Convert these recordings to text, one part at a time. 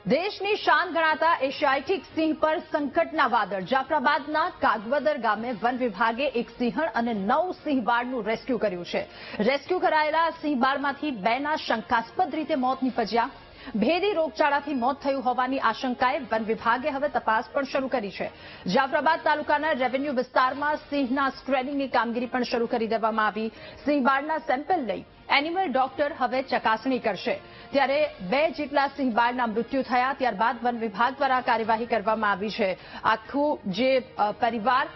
દેશની શાન ગણાતા એશિયાટિક સિંહ પર સંકટના વાદળ। જાફરાબાદના કાગવદર ગામે વન વિભાગે એક સિંહણ અને 9 સિંહ બાળનું રેસ્ક્યુ કર્યું છે। રેસ્ક્યુ કરાયેલા સિંહ બાળમાંથી 2ના શંકાસ્પદ રીતે મોત નીપજ્યા। ભેદી રોગચાળાથી મોત થયું હોવાની આશંકાએ વન વિભાગે હવે તપાસ પણ શરૂ કરી છે। જાફરાબાદ તાલુકાના રેવન્યુ વિસ્તારમાં સિંહના સ્ક્રીનિંગની કામગીરી પણ શરૂ કરી દેવામાં આવી। સિંહ બાળના સેમ્પલ લઈ એનિમલ ડોક્ટર હવે ચકાસણી કરશે। ત્યારે 2 જેટલા સિંહ બાળના મૃત્યુ થયા। ત્યારબાદ વન વિભાગ દ્વારા કાર્યવાહી કરવામાં આવી છે। આખું જે પરિવાર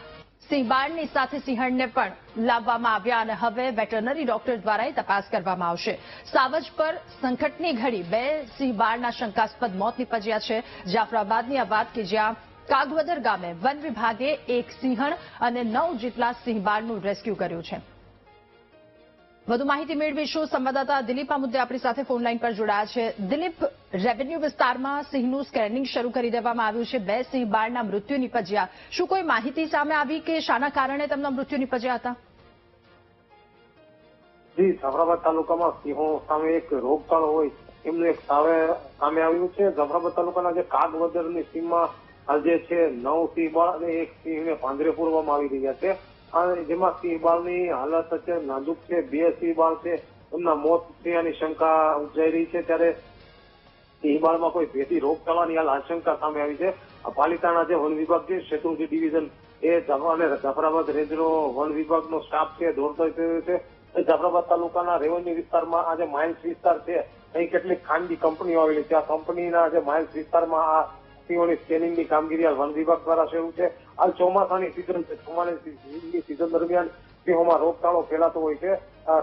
સિંહ બાળની સાથે સિંહણને પણ લાવવામાં આવ્યા અને હવે વેટરનરી ડોક્ટર દ્વારા તપાસ કરવામાં આવશે। સાવજ પર સંકટની ઘડી 2 સિંહ બાળના શંકાસ્પદ મોત નીપજ્યા છે। જાફરાબાદની આ વાત કે જ્યાં કાગવદર ગામે વન વિભાગે એક સિંહણ અને 9 જેટલા સિંહ બાળનું રેસ્ક્યુ કર્યું છે। વધુ માહિતી મેળવીશું। સંવાદદાતા દિલીપ આ મુદ્દે આપણી સાથે ફોન લાઈન પર જોડાયા છે। દિલીપ, રેવન્યુ વિસ્તારમાં સિંહનું સ્કેનિંગ શરૂ કરી દેવામાં આવ્યું છે। 2 સિંહ બાળના મૃત્યુ નીપજ્યા। શું કોઈ માહિતી સામે આવી કે શાના કારણે તેમના મૃત્યુ નીપજ્યા હતા? જી, જાફરાબાદ તાલુકામાં સિંહો સામે એક રોગચાળો હોય એમનું એક સામે આવ્યું છે। જાફરાબાદ તાલુકાના જે કાગવદરની સીમમાં જે છે 9 સિંહ બાળ અને એક સિંહને પાંજરે પૂરવામાં આવી રહ્યા છે। જેમાં સિંહ બાળની હાલત છે નાજુક છે। 2 સિંહ બાળ છે એમના મોત થયાની શંકા ઉપજાઈ રહી છે। ત્યારે સિંહ બાળમાં કોઈ ભેદી રોગચાળાની હાલ આશંકા સામે આવી છે। પાલિતાણા જે વન વિભાગ છે શેત્રુંજી ડિવિઝન એ અને જાફરાબાદ રેન્જનો વન વિભાગનો સ્ટાફ છે દોડતો થયો છે। જાફરાબાદ તાલુકાના રેવન્યુ વિસ્તારમાં આ જે માઇલ્સ વિસ્તાર છે અહીં કેટલીક ખાનગી કંપનીઓ આવેલી છે। આ કંપનીના જે માઇલ્સ વિસ્તારમાં આ સિંહોની સ્કેનિંગની કામગીરી હાલ વન વિભાગ દ્વારા શરૂ છે। હાલ ચોમાસાની સિઝન છે। ચોમાસાની સિઝન દરમિયાન સિંહોમાં રોગચાળો ફેલાતો હોય છે।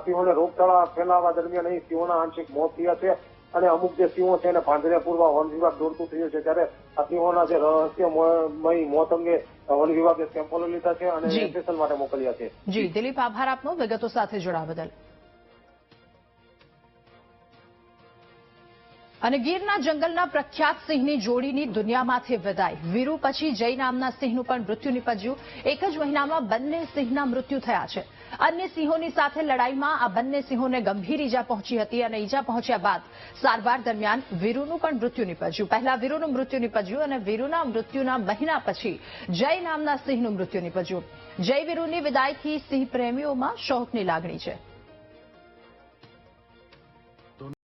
સિંહોને રોગચાળા ફેલાવા દરમિયાન અહીં સિંહોના આંશિક મોત થયા છે અને અમુક જે સિંહો છે એને પાંજરે પૂરવા વન વિભાગ દોડતું થયું છે। ત્યારે આ સિંહોના જે રહસ્યમય મોત અંગે વન વિભાગે સેમ્પલો લીધા છે અને વેરિફિકેશન માટે મોકલ્યા છે। જી દિલીપ, આભાર આપનો વિગતો સાથે જોડાવા બદલ। અને ગીરના જંગલના પ્રખ્યાત સિંહની જોડીની દુનિયામાંથી વિદાય। વીરુ પછી જય નામના સિંહનું પણ મૃત્યુ નીપજ્યું। એક જ મહિનામાં બંને સિંહના મૃત્યુ થયા છે। અન્ય સિંહોની સાથે લડાઈમાં આ બંને સિંહોને ગંભીર ઈજા પહોંચી હતી અને ઈજા પહોંચ્યા બાદ સારવાર દરમિયાન વીરુનું પણ મૃત્યુ નીપજ્યું। પહેલા વીરુનું મૃત્યુ નીપજ્યું અને વીરુના મૃત્યુના મહિના પછી જય નામના સિંહનું મૃત્યુ નીપજ્યું। જય વીરુની વિદાયથી સિંહ પ્રેમીઓમાં શોકની લાગણી છે।